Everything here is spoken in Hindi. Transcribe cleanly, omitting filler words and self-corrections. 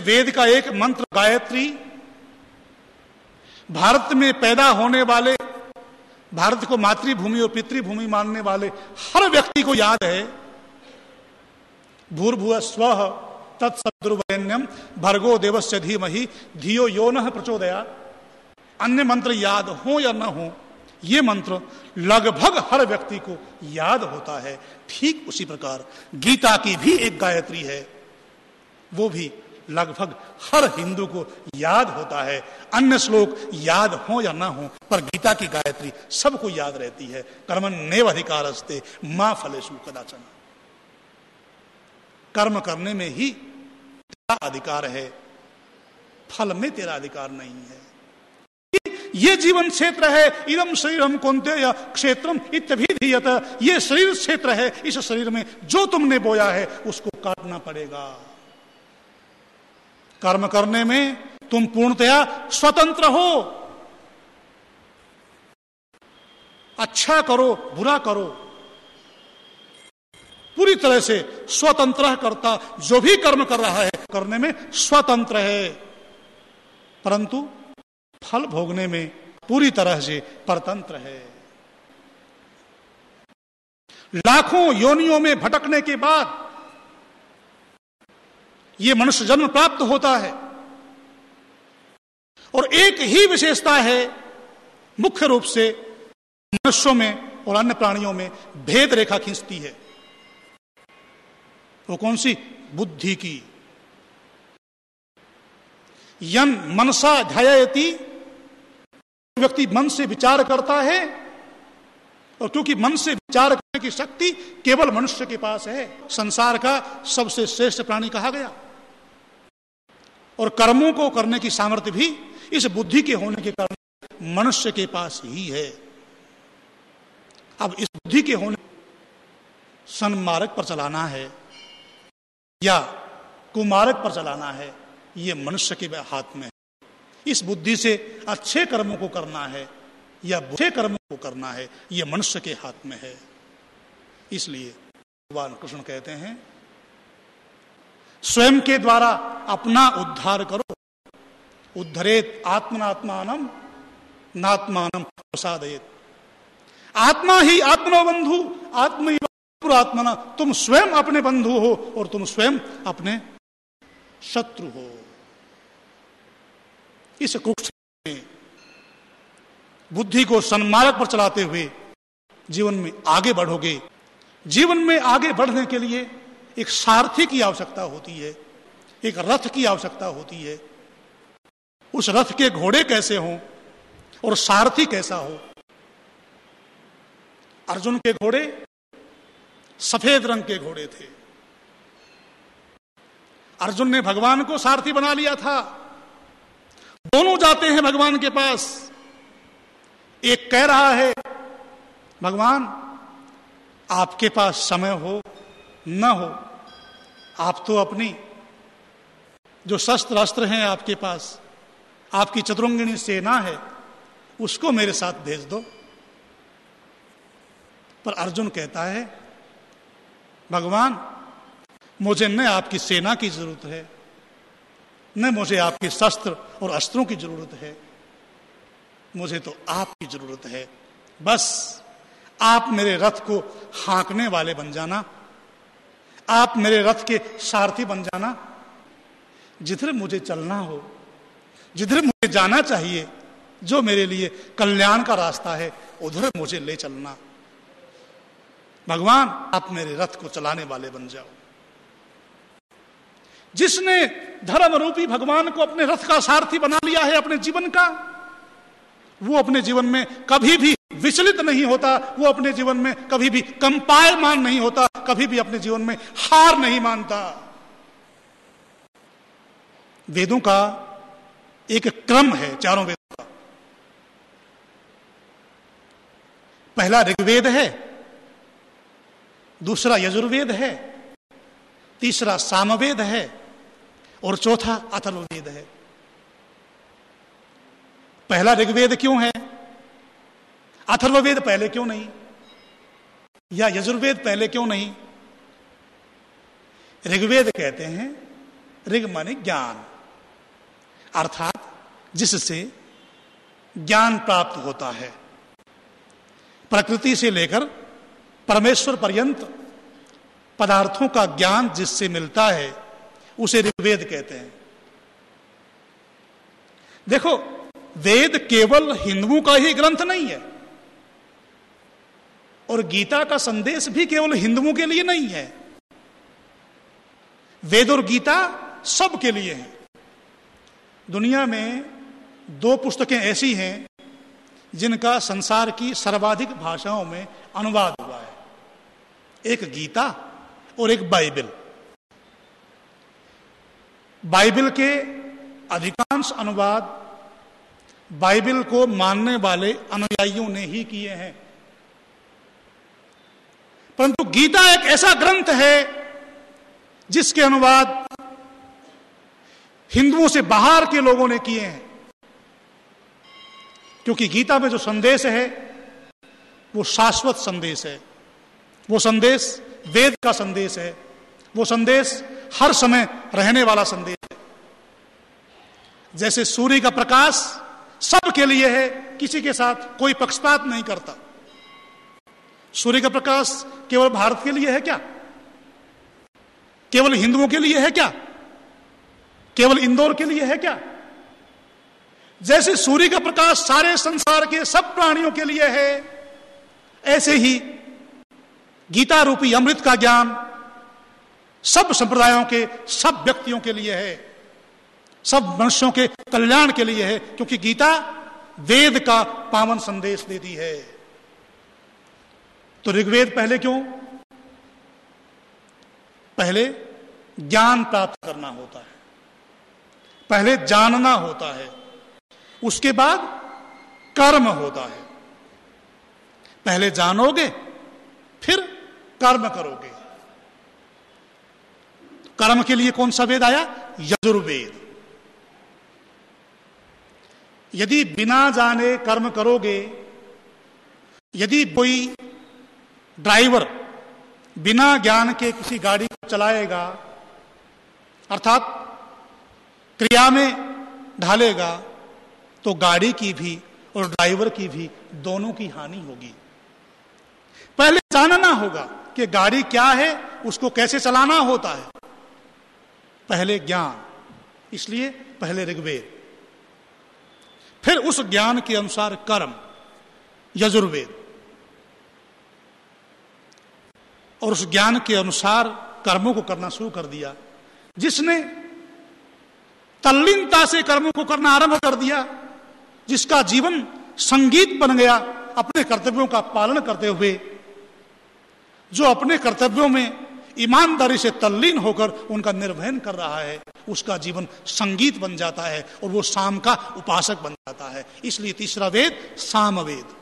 वेद का एक मंत्र गायत्री भारत में पैदा होने वाले, भारत को मातृभूमि और पितृभूमि मानने वाले हर व्यक्ति को याद है। भूर्भुवः स्वः तत्सवितुर्वरेण्यं भर्गो देवस्य धीमहि धियो यो नः प्रचोदयात्। अन्य मंत्र याद हो या न हो, ये मंत्र लगभग हर व्यक्ति को याद होता है। ठीक उसी प्रकार गीता की भी एक गायत्री है, वो भी लगभग हर हिंदू को याद होता है। अन्य श्लोक याद हो या ना हो, पर गीता की गायत्री सबको याद रहती है। कर्मण्येव अधिकारस्ते मा फलेषु कदाचन। कर्म करने में ही तेरा अधिकार है, फल में तेरा अधिकार नहीं है। ये जीवन क्षेत्र है, इदं शरीरम कौन्तेय क्षेत्रम इत्यभिधीयते। ये शरीर क्षेत्र है, इस शरीर में जो तुमने बोया है उसको काटना पड़ेगा। कर्म करने में तुम पूर्णतया स्वतंत्र हो। अच्छा करो बुरा करो, पूरी तरह से स्वतंत्र करता जो भी कर्म कर रहा है करने में स्वतंत्र है, परंतु फल भोगने में पूरी तरह से परतंत्र है। लाखों योनियों में भटकने के बाद ये मनुष्य जन्म प्राप्त होता है, और एक ही विशेषता है मुख्य रूप से मनुष्यों में और अन्य प्राणियों में भेद रेखा खींचती है। वो कौन सी? बुद्धि की। यन मनसा ध्यायति, व्यक्ति मन से विचार करता है, और क्योंकि मन से विचार करने की शक्ति केवल मनुष्य के पास है, संसार का सबसे श्रेष्ठ प्राणी कहा गया। और कर्मों को करने की सामर्थ्य भी इस बुद्धि के होने के कारण मनुष्य के पास ही है। अब इस बुद्धि के होने सन्मार्ग पर चलाना है या कुमार्ग पर चलाना है, ये मनुष्य के हाथ में है। इस बुद्धि से अच्छे कर्मों को करना है या बुरे कर्मों को करना है, ये मनुष्य के हाथ में है। इसलिए भगवान कृष्ण कहते हैं, स्वयं के द्वारा अपना उद्धार करो। उद्धरेत आत्मनात्मानम नात्मानम प्रसादयेत। आत्मा ही आत्मनो बंधु आत्मैवात्मना। तुम स्वयं अपने बंधु हो और तुम स्वयं अपने शत्रु हो। इस कुरुक्षेत्र में बुद्धि को सन्मार्ग पर चलाते हुए जीवन में आगे बढ़ोगे। जीवन में आगे बढ़ने के लिए एक सारथी की आवश्यकता होती है, एक रथ की आवश्यकता होती है। उस रथ के घोड़े कैसे हों और सारथी कैसा हो। अर्जुन के घोड़े सफेद रंग के घोड़े थे। अर्जुन ने भगवान को सारथी बना लिया था। दोनों जाते हैं भगवान के पास। एक कह रहा है, भगवान आपके पास समय हो न हो, आप तो अपनी जो शस्त्र अस्त्र हैं आपके पास, आपकी चतुरंगिणी सेना है, उसको मेरे साथ भेज दो। पर अर्जुन कहता है, भगवान मुझे न आपकी सेना की जरूरत है, न मुझे आपके शस्त्र और अस्त्रों की जरूरत है, मुझे तो आपकी जरूरत है। बस आप मेरे रथ को हाँकने वाले बन जाना, आप मेरे रथ के सारथी बन जाना। जिधर मुझे चलना हो, जिधर मुझे जाना चाहिए, जो मेरे लिए कल्याण का रास्ता है, उधर मुझे ले चलना। भगवान आप मेरे रथ को चलाने वाले बन जाओ। जिसने धर्म रूपी भगवान को अपने रथ का सारथी बना लिया है अपने जीवन का, वो अपने जीवन में कभी भी विचलित नहीं होता, वो अपने जीवन में कभी भी कंपायमान नहीं होता, कभी भी अपने जीवन में हार नहीं मानता। वेदों का एक क्रम है, चारों वेदों का। पहला ऋग्वेद है, दूसरा यजुर्वेद है, तीसरा सामवेद है और चौथा अथर्ववेद है। पहला ऋग्वेद क्यों है? अथर्ववेद पहले क्यों नहीं? या यजुर्वेद पहले क्यों नहीं? ऋग्वेद कहते हैं, ऋग माने ज्ञान, अर्थात जिससे ज्ञान प्राप्त होता है। प्रकृति से लेकर परमेश्वर पर्यंत पदार्थों का ज्ञान जिससे मिलता है उसे ऋग्वेद कहते हैं। देखो, वेद केवल हिंदुओं का ही ग्रंथ नहीं है और गीता का संदेश भी केवल हिंदुओं के लिए नहीं है। वेद और गीता सब के लिए है। दुनिया में 2 पुस्तकें ऐसी हैं जिनका संसार की सर्वाधिक भाषाओं में अनुवाद हुआ है, एक गीता और एक बाइबल। बाइबल के अधिकांश अनुवाद बाइबल को मानने वाले अनुयायियों ने ही किए हैं, परंतु गीता एक ऐसा ग्रंथ है जिसके अनुवाद हिंदुओं से बाहर के लोगों ने किए हैं, क्योंकि गीता में जो संदेश है वो शाश्वत संदेश है, वो संदेश वेद का संदेश है, वो संदेश हर समय रहने वाला संदेश है। जैसे सूर्य का प्रकाश सबके लिए है, किसी के साथ कोई पक्षपात नहीं करता। सूर्य का प्रकाश केवल भारत के लिए है क्या? केवल हिंदुओं के लिए है क्या? केवल इंदौर के लिए है क्या? जैसे सूर्य का प्रकाश सारे संसार के सब प्राणियों के लिए है, ऐसे ही गीता रूपी अमृत का ज्ञान सब संप्रदायों के सब व्यक्तियों के लिए है, सब मनुष्यों के कल्याण के लिए है, क्योंकि गीता वेद का पावन संदेश देती है। तो ऋग्वेद पहले क्यों? पहले ज्ञान प्राप्त करना होता है, पहले जानना होता है, उसके बाद कर्म होता है। पहले जानोगे फिर कर्म करोगे। कर्म के लिए कौन सा वेद आया? यजुर्वेद। यदि बिना जाने कर्म करोगे, यदि कोई ड्राइवर बिना ज्ञान के किसी गाड़ी को चलाएगा, अर्थात क्रिया में ढालेगा, तो गाड़ी की भी और ड्राइवर की भी दोनों की हानि होगी। पहले जानना होगा कि गाड़ी क्या है, उसको कैसे चलाना होता है, पहले ज्ञान। इसलिए पहले ऋग्वेद, फिर उस ज्ञान के अनुसार कर्म, यजुर्वेद, और उस ज्ञान के अनुसार कर्मों को करना शुरू कर दिया। जिसने तल्लीनता से कर्मों को करना आरंभ कर दिया, जिसका जीवन संगीत बन गया अपने कर्तव्यों का पालन करते हुए, जो अपने कर्तव्यों में ईमानदारी से तल्लीन होकर उनका निर्वहन कर रहा है, उसका जीवन संगीत बन जाता है और वो साम का उपासक बन जाता है। इसलिए तीसरा वेद सामवेद।